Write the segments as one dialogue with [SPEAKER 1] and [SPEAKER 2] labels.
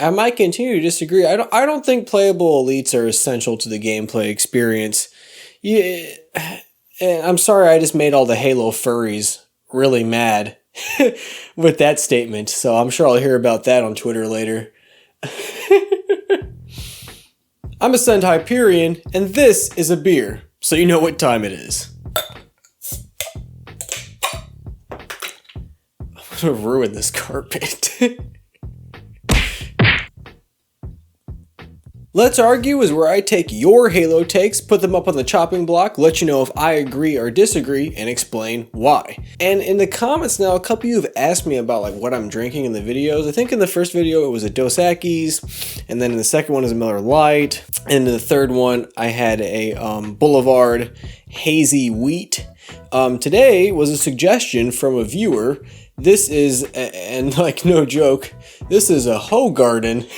[SPEAKER 1] I might continue to disagree. I don't think playable elites are essential to the gameplay experience. Yeah, and I'm sorry I just made all the Halo furries really mad with that statement, so I'm sure I'll hear about that on Twitter later. I'm Ascend Hyperion, and this is a beer, so you know what time it is. I'm gonna ruin this carpet. Let's Argue is where I take your Halo takes, put them up on the chopping block, let you know if I agree or disagree, and explain why. And in the comments now, a couple of you have asked me about like what I'm drinking in the videos. I think in the first video it was a Dos Equis, and then in the second one is a Miller Lite, and in the third one I had a Boulevard Hazy Wheat. Today was a suggestion from a viewer. This is, and like no joke, this is a Hoegaarden.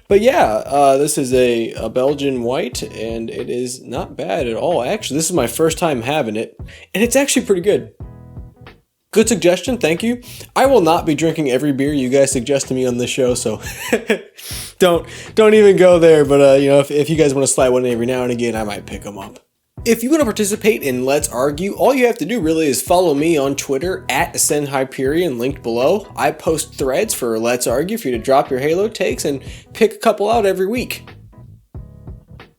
[SPEAKER 1] But yeah, this is a Belgian white, and it is not bad at all. Actually, this is my first time having it, and it's actually pretty good. Good suggestion, thank you. I will not be drinking every beer you guys suggest to me on this show, so don't even go there. But you know, if you guys want to slide one in every now and again, I might pick them up. If you want to participate in Let's Argue, all you have to do really is follow me on Twitter at Ascend Hyperion, linked below. I post threads for Let's Argue for you to drop your Halo takes and pick a couple out every week. I'm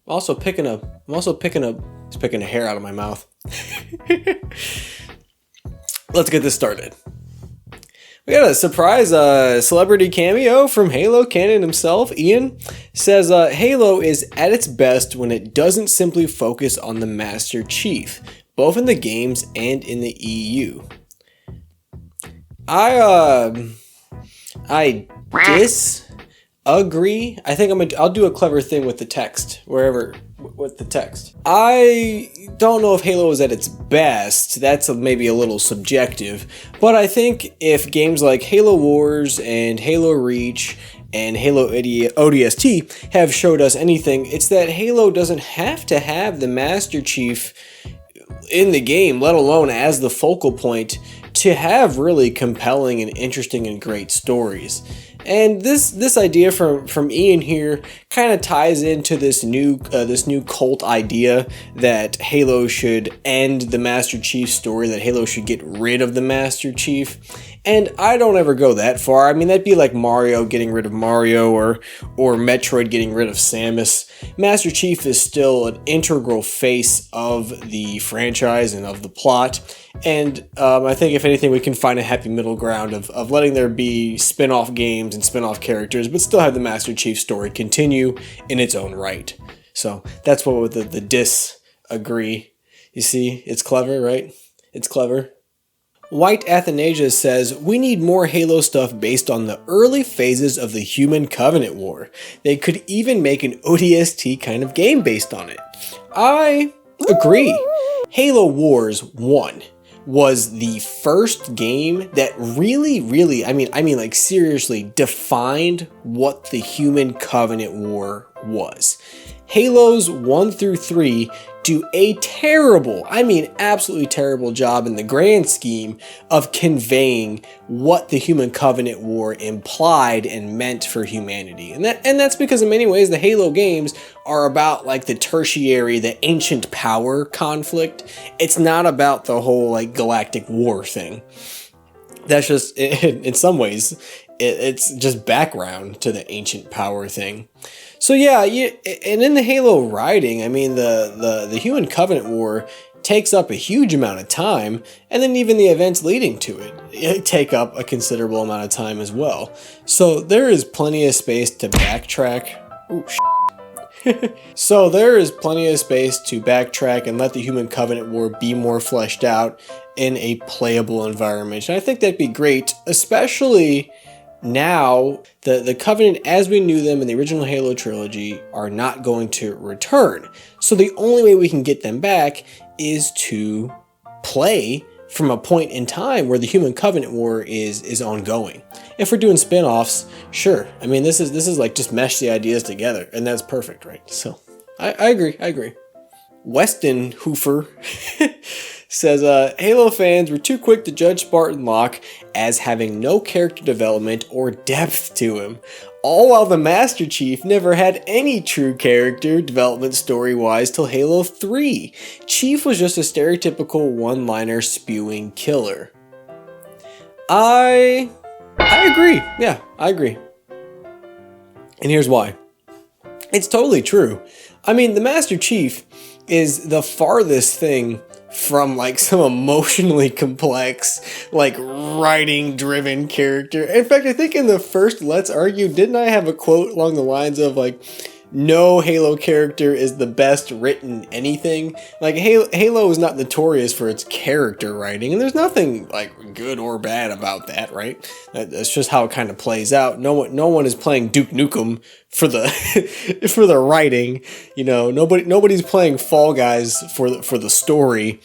[SPEAKER 1] also picking a hair out of my mouth. Let's get this started. We got a surprise celebrity cameo from Halo Canon himself. Ian says, Halo is at its best when it doesn't simply focus on the Master Chief, both in the games and in the EU. I disagree. I think I'll do a clever thing with the text, with the text. I don't know if Halo is at its best. That's maybe a little subjective. But I think if games like Halo Wars and Halo Reach and Halo ODST have showed us anything, it's that Halo doesn't have to have the Master Chief in the game, let alone as the focal point, to have really compelling and interesting and great stories. And this idea from Ian here kind of ties into this new cult idea that Halo should end the Master Chief story, that Halo should get rid of the Master Chief. And I don't ever go that far. I mean, that'd be like Mario getting rid of Mario or Metroid getting rid of Samus. Master Chief is still an integral face of the franchise and of the plot. And I think if anything, we can find a happy middle ground of letting there be spin-off games and spin-off characters, but still have the Master Chief story continue in its own right. So that's what the disagree. You see, it's clever, right? It's clever. White Athanasia says, we need more Halo stuff based on the early phases of the Human Covenant War. They could even make an ODST kind of game based on it. I agree. Halo Wars 1 was the first game that really, I mean like seriously defined what the Human Covenant War was. Halos 1 through 3 do a terrible, I mean absolutely terrible job in the grand scheme of conveying what the Human Covenant War implied and meant for humanity. And that's because in many ways the Halo games are about like the tertiary, the ancient power conflict. It's not about the whole like galactic war thing. That's just, in some ways, it's just background to the ancient power thing. So yeah, and in the Halo writing, I mean, the Human Covenant War takes up a huge amount of time, and then even the events leading to it take up a considerable amount of time as well. So there is plenty of space to backtrack. So there is plenty of space to backtrack and let the Human Covenant War be more fleshed out in a playable environment. And I think that'd be great, especially now the Covenant as we knew them in the original Halo trilogy are not going to return. So the only way we can get them back is to play from a point in time where the Human Covenant War is ongoing. If we're doing spin-offs, sure. I mean, this is like just mesh the ideas together, and that's perfect, right? So I agree. Weston Hoofer says, Halo fans were too quick to judge Spartan Locke as having no character development or depth to him, all while the Master Chief never had any true character development story-wise till Halo 3. Chief was just a stereotypical one-liner spewing killer. I agree. Yeah, I agree. And here's why. It's totally true. I mean, the Master Chief is the farthest thing from like some emotionally complex, like writing driven character. In fact, I think in the first Let's Argue, didn't I have a quote along the lines of like, no Halo character is the best written anything? Like Halo is not notorious for its character writing, and there's nothing like good or bad about that, right? That's just how it kind of plays out. No one is playing Duke Nukem for the for the writing, you know. Nobody's playing Fall Guys for the story.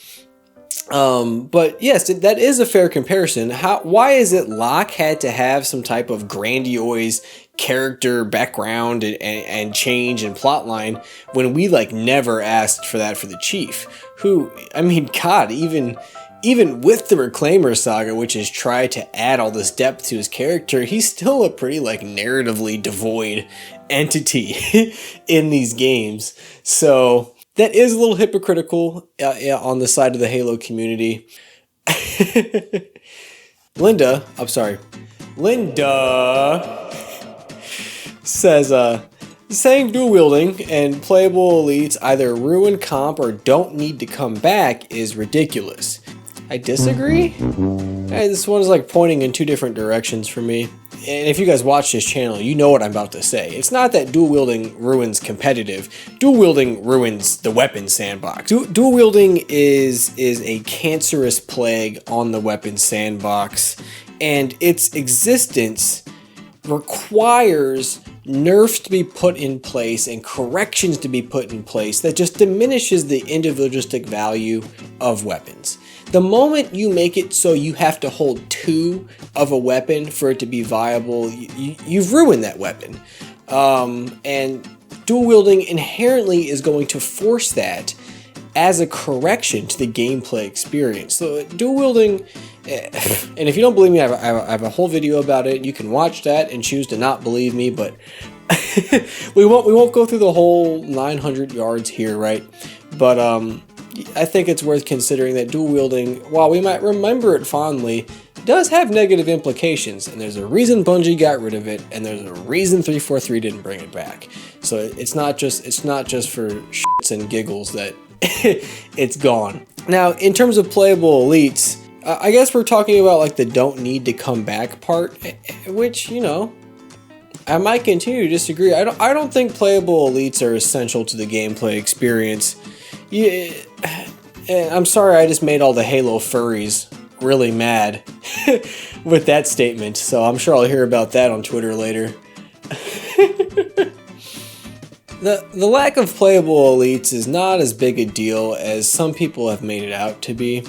[SPEAKER 1] But yes, that is a fair comparison. Why is it Locke had to have some type of grandiose character background and change and plotline when we like never asked for that for the Chief? Who, I mean, God, even with the Reclaimer saga, which has tried to add all this depth to his character, he's still a pretty like narratively devoid entity in these games. So that is a little hypocritical on the side of the Halo community. Linda says, saying dual wielding and playable elites either ruin comp or don't need to come back is ridiculous. I disagree. This one is like pointing in two different directions for me. And if you guys watch this channel, you know what I'm about to say. It's not that dual wielding ruins competitive. Dual wielding ruins the weapon sandbox. Dual wielding is a cancerous plague on the weapon sandbox, and its existence requires nerfs to be put in place and corrections to be put in place that just diminishes the individualistic value of weapons. The moment you make it so you have to hold two of a weapon for it to be viable, you've ruined that weapon. And dual wielding inherently is going to force that as a correction to the gameplay experience. So dual wielding, and if you don't believe me, I have a whole video about it. You can watch that and choose to not believe me, but we won't go through the whole 900 yards here, right? But I think it's worth considering that dual wielding, while we might remember it fondly, does have negative implications, and there's a reason Bungie got rid of it, and there's a reason 343 didn't bring it back. So it's not just for shits and giggles that it's gone. Now, in terms of playable elites, I guess we're talking about like the don't need to come back part, which, you know, I might continue to disagree. I don't think playable elites are essential to the gameplay experience. Yeah, I'm sorry I just made all the Halo furries really mad with that statement, so I'm sure I'll hear about that on Twitter later. The lack of playable elites is not as big a deal as some people have made it out to be.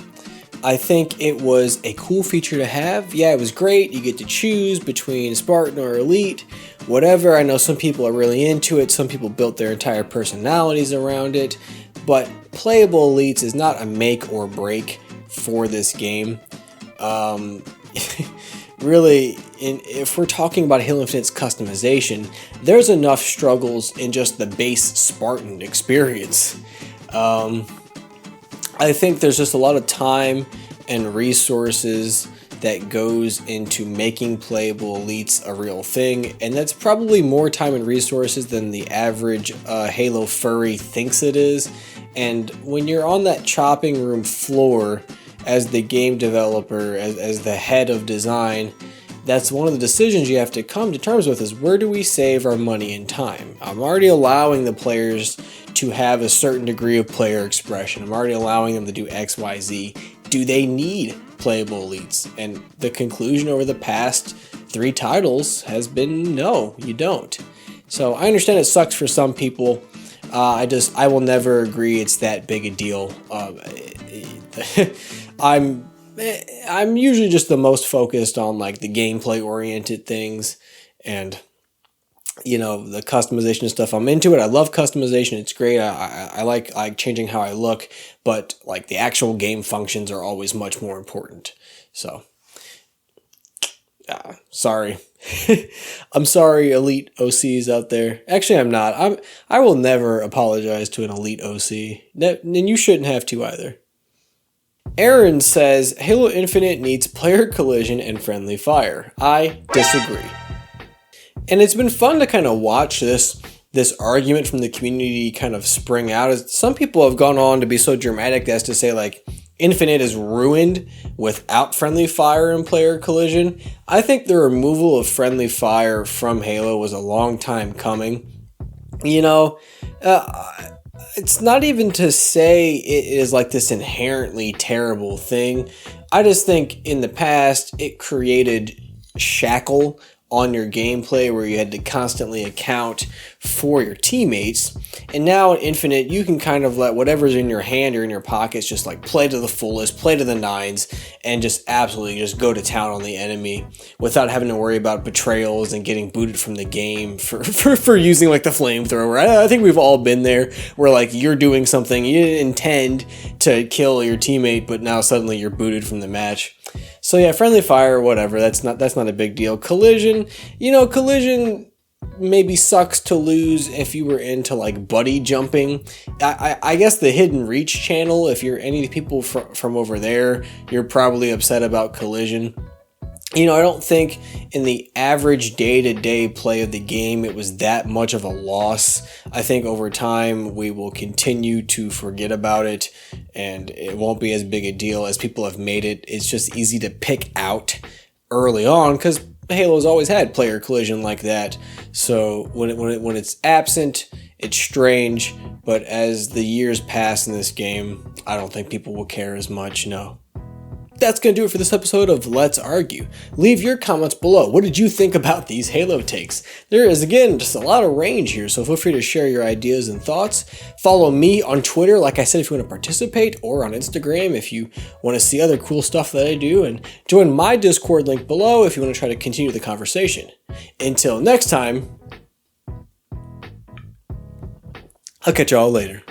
[SPEAKER 1] I think it was a cool feature to have. Yeah, it was great. You get to choose between Spartan or Elite, whatever. I know some people are really into it. Some people built their entire personalities around it. But playable elites is not a make or break for this game. Really, if we're talking about Halo Infinite's customization, there's enough struggles in just the base Spartan experience. I think there's just a lot of time and resources that goes into making playable elites a real thing, and that's probably more time and resources than the average Halo furry thinks it is. And when you're on that chopping room floor as the game developer, as the head of design, that's one of the decisions you have to come to terms with, is where do we save our money and time? I'm already allowing the players to have a certain degree of player expression. I'm already allowing them to do X, Y, Z. Do they need playable elites? And the conclusion over the past 3 titles has been no, you don't. So I understand it sucks for some people. I will never agree it's that big a deal. I'm usually just the most focused on like the gameplay oriented things, and you know, the customization stuff, I'm into it. I love customization. It's great. I like changing how I look, but like the actual game functions are always much more important. So, sorry. I'm sorry, elite OCs out there. Actually, I'm not. I will never apologize to an elite OC. And you shouldn't have to either. Aaron says, Halo Infinite needs player collision and friendly fire. I disagree. And it's been fun to kind of watch this argument from the community kind of spring out. As some people have gone on to be so dramatic as to say, like, Infinite is ruined without friendly fire and player collision. I think the removal of friendly fire from Halo was a long time coming. You know, it's not even to say it is like this inherently terrible thing. I just think in the past it created shackle on your gameplay where you had to constantly account for your teammates. And now in Infinite, you can kind of let whatever's in your hand or in your pockets just like play to the fullest, play to the nines, and just absolutely just go to town on the enemy without having to worry about betrayals and getting booted from the game for using like the flamethrower. I think we've all been there where like you're doing something you didn't intend to kill your teammate, but now suddenly you're booted from the match. So yeah, friendly fire, whatever, that's not a big deal. Collision, you know, collision maybe sucks to lose if you were into like buddy jumping. I guess the hidden reach channel, if you're any people from over there, you're probably upset about collision. You know, I don't think in the average day-to-day play of the game it was that much of a loss. I think over time we will continue to forget about it and it won't be as big a deal as people have made it. It's just easy to pick out early on because Halo's always had player collision like that. So when it's absent, it's strange, but as the years pass in this game, I don't think people will care as much, no. That's going to do it for this episode of Let's Argue. Leave your comments below. What did you think about these Halo takes? There is, again, just a lot of range here, so feel free to share your ideas and thoughts. Follow me on Twitter, like I said, if you want to participate, or on Instagram if you want to see other cool stuff that I do, and join my Discord link below if you want to try to continue the conversation. Until next time, I'll catch y'all later.